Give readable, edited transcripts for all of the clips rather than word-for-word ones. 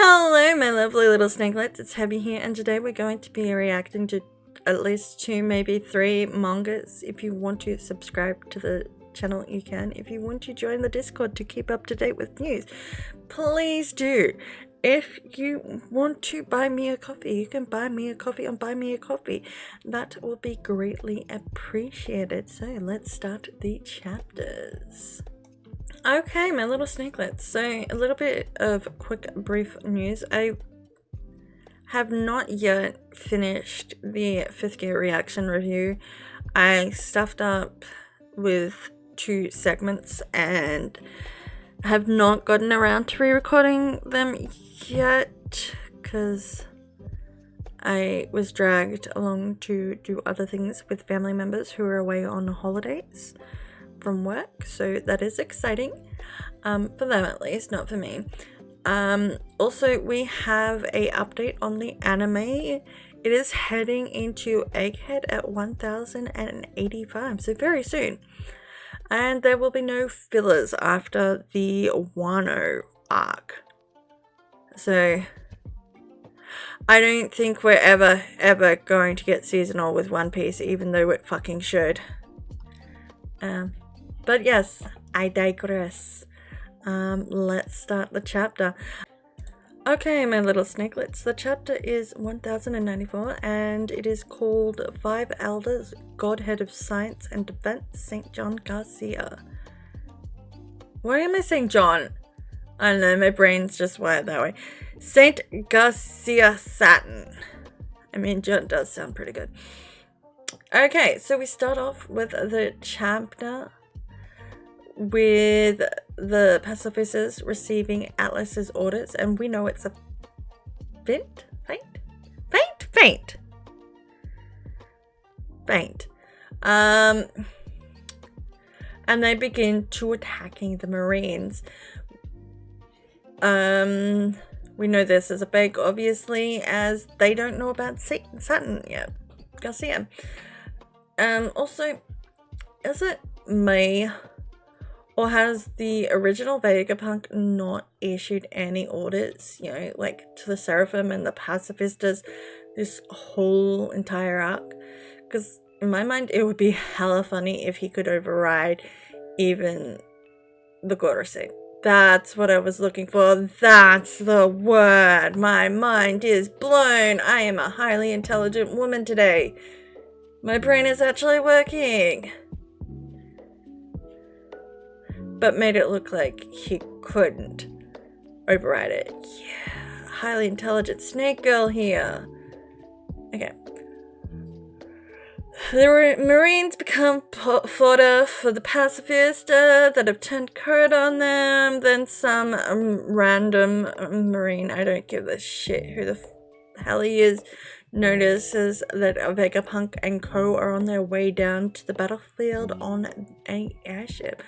Hello, my lovely little snakelets. It's Hebi here, and today we're going to be reacting to at least 2, maybe 3 mangas. If you want to subscribe to the channel, you can. If you want to join the Discord to keep up to date with news, please do. If you want to buy me a coffee, you can buy me a coffee on Buy Me a Coffee. That will be greatly appreciated. So let's start the chapters. Okay, my little snakelets. So a little bit of quick brief news. I have not yet finished the 5th gear reaction review. I stuffed up with 2 segments and have not gotten around to re-recording them yet because I was dragged along to do other things with family members who are away on holidays from work, so that is exciting for them, at least, not for me. Also, we have a update on the anime. It is heading into Egghead at 1085, so very soon, and there will be no fillers after the Wano arc. So I don't think we're ever going to get seasonal with One Piece, even though it fucking should. But yes, I digress. Let's start the chapter. Okay, my little snakelets. The chapter is 1094 and it is called 5 Elders, Godhead of Science and Defense, St. John Garcia. Why am I saying John? I don't know, my brain's just wired that way. St. Garcia Satin. I mean, John does sound pretty good. Okay, so we start off with the chapter with the pacifisters receiving Atlas's orders, and we know it's a feint. And they begin to attacking the Marines. We know this is a fake, obviously, as they don't know about Saturn yet. Garcia. Also, is it May, or has the original Vegapunk not issued any orders, you know, like to the Seraphim and the pacifisters this whole entire arc? Because in my mind, it would be hella funny if he could override even the Gorosei. That's what I was looking for. That's the word. My mind is blown. I am a highly intelligent woman today. My brain is actually working. But made it look like he couldn't override it. Yeah, highly intelligent snake girl here. Okay. The Marines become fodder for the pacifists that have turned code on them. Then some random Marine, I don't give a shit who the hell he is, notices that Vegapunk and co are on their way down to the battlefield on an airship.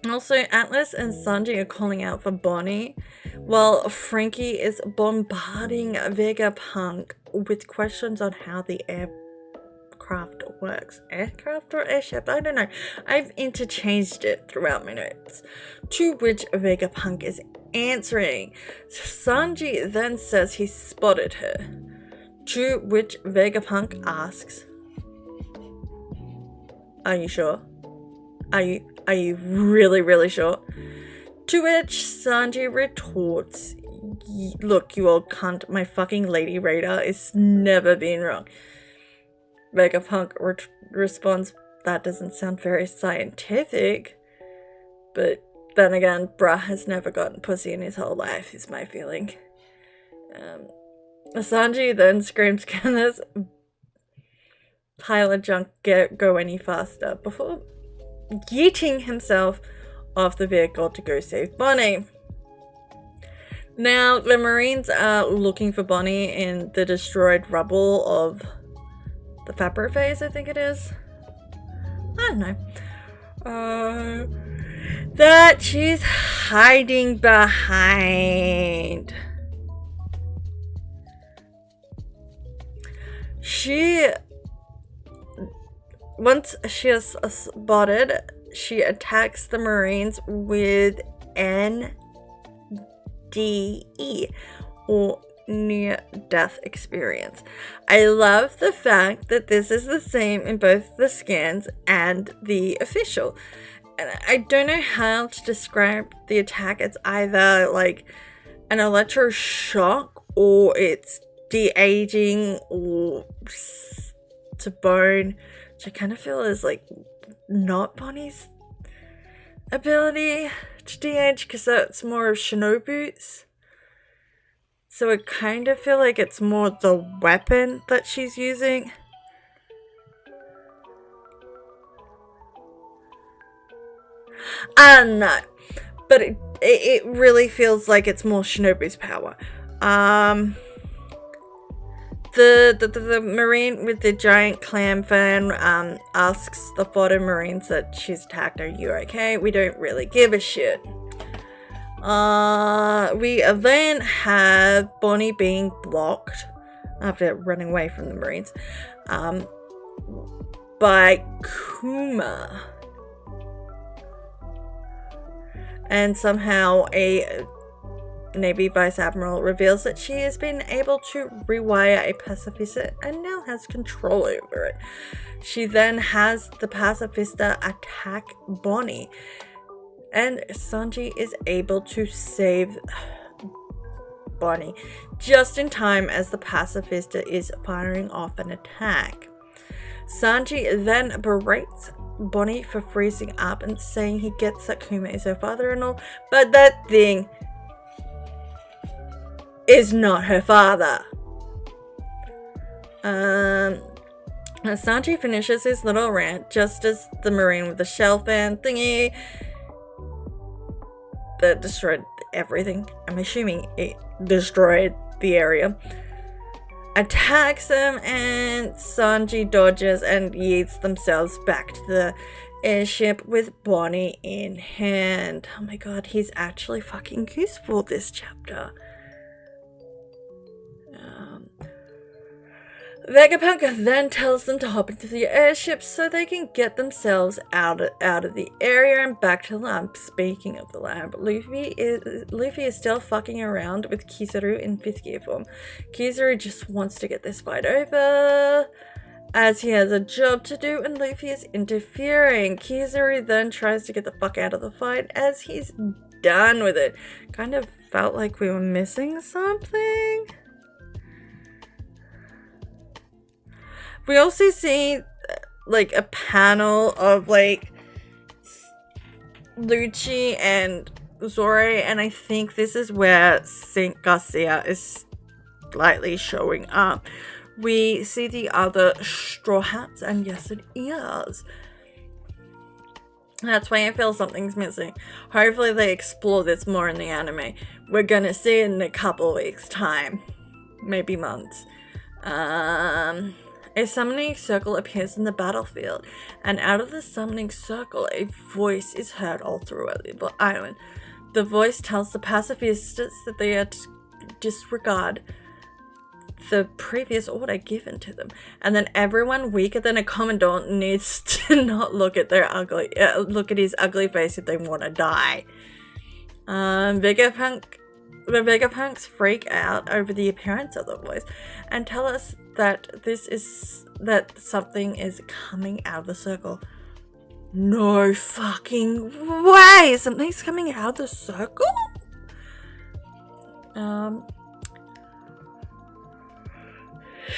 Also, Atlas and Sanji are calling out for Bonnie, while Frankie is bombarding Vegapunk with questions on how the aircraft works. Aircraft or airship? I don't know. I've interchanged it throughout my notes. To which Vegapunk is answering. Sanji then says he spotted her. To which Vegapunk asks, "Are you sure? Are you really sure?" To which Sanji retorts, "Look, you old cunt, my fucking lady radar is never been wrong." Vegapunk responds, "That doesn't sound very scientific." But then again, bruh has never gotten pussy in his whole life, is my feeling. Sanji then screams, "Can this pile of junk go any faster?" before yeeting himself off the vehicle to go save Bonnie. Now, the Marines are looking for Bonnie in the destroyed rubble of the Fabra phase, I think it is. I don't know. That she's hiding behind. Once she is spotted, she attacks the Marines with an NDE, or near-death experience. I love the fact that this is the same in both the scans and the official. And I don't know how to describe the attack. It's either like an electroshock, or it's de-aging, or to bone, which I kind of feel is like not Bonnie's ability to de-age, because that's more of Shinobu's. So I kind of feel like it's more the weapon that she's using. I don't know, but it really feels like it's more Shinobu's power. The marine with the giant clam fin asks the photo marines that she's attacked, "Are you okay?" We don't really give a shit. We then have Bonnie being blocked after running away from the marines by Kuma. And somehow a Navy Vice Admiral reveals that she has been able to rewire a pacifista and now has control over it. She then has the pacifista attack Bonnie, and Sanji is able to save Bonnie just in time as the pacifista is firing off an attack. Sanji then berates Bonnie for freezing up and saying he gets that Kuma is her father and all, but that thing is not her father. Sanji finishes his little rant just as the marine with the shell fan thingy that destroyed everything, I'm assuming it destroyed the area, attacks them, and Sanji dodges and yeets themselves back to the airship with Bonnie in hand. Oh my god, he's actually fucking useful this chapter. Vegapunk then tells them to hop into the airship so they can get themselves out of the area and back to the lab. Speaking of the lab, Luffy is still fucking around with Kizaru in 5th gear form. Kizaru just wants to get this fight over, as he has a job to do, and Luffy is interfering. Kizaru then tries to get the fuck out of the fight as he's done with it. Kind of felt like we were missing something. We also see like a panel of like Lucci and Zoro, and I think this is where Saint Garcia is slightly showing up. We see the other Straw Hats, and yes, it is. That's why I feel something's missing. Hopefully they explore this more in the anime. We're gonna see it in a couple weeks' time. Maybe months. A summoning circle appears in the battlefield, and out of the summoning circle, a voice is heard all throughout the island. The voice tells the pacifistas that they are to disregard the previous order given to them, and then everyone weaker than a commandant needs to not look at his ugly face if they want to die. The Vegapunks freak out over the appearance of the voice and tell us that something is coming out of the circle. No fucking way! Something's coming out of the circle?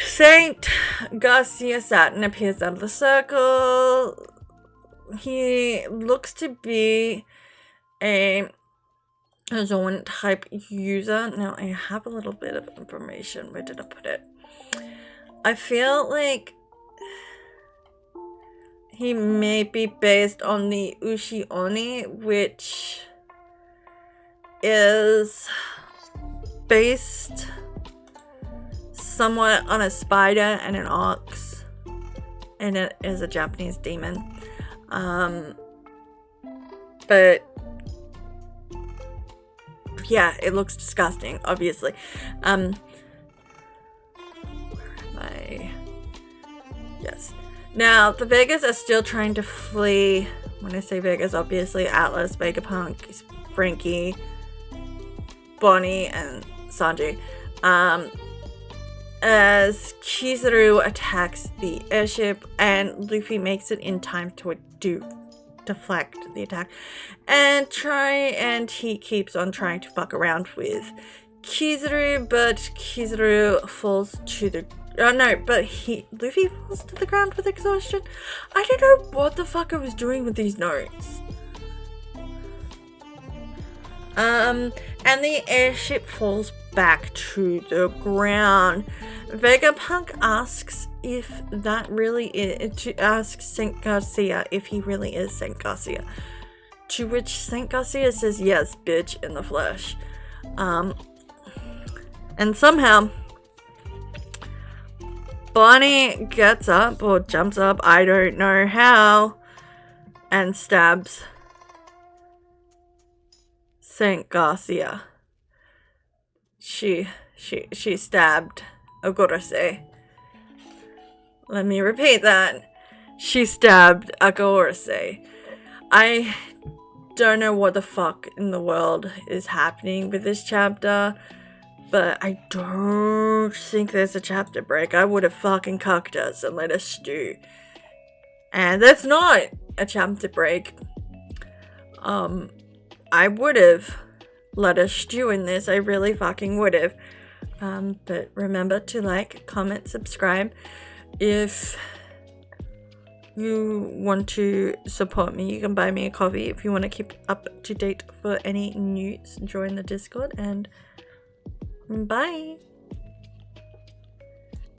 Saint Garcia Saturn appears out of the circle. He looks to be a Zone type user. Now I have a little bit of information. Where did I put it? I feel like he may be based on the Ushi Oni, which is based somewhat on a spider and an ox, and it is a Japanese demon. But yeah, it looks disgusting, obviously. Yes. Now, the Vegas are still trying to flee. When I say Vegas, obviously Atlas, Vegapunk, Frankie, Bonnie and Sanji. As Kizaru attacks the airship and Luffy makes it in time to deflect the attack and he keeps on trying to fuck around with Kizaru, but Kizaru falls to the Luffy falls to the ground with exhaustion. I don't know what the fuck I was doing with these notes. And the airship falls back to the ground. Vegapunk asks if that really is, asks Saint Garcia if he really is Saint Garcia. To which Saint Garcia says, yes, bitch, in the flesh. And somehow, Bonnie gets up or jumps up, I don't know how, and stabs Saint Garcia. She stabbed Agorase. Let me repeat that. She stabbed Agorase. I don't know what the fuck in the world is happening with this chapter, but I don't think there's a chapter break. I would have fucking cucked us and let us stew. And that's not a chapter break. I would have let us stew in this. I really fucking would have. But remember to like, comment, subscribe. If you want to support me, you can buy me a coffee. If you want to keep up to date for any news, join the Discord, and bye.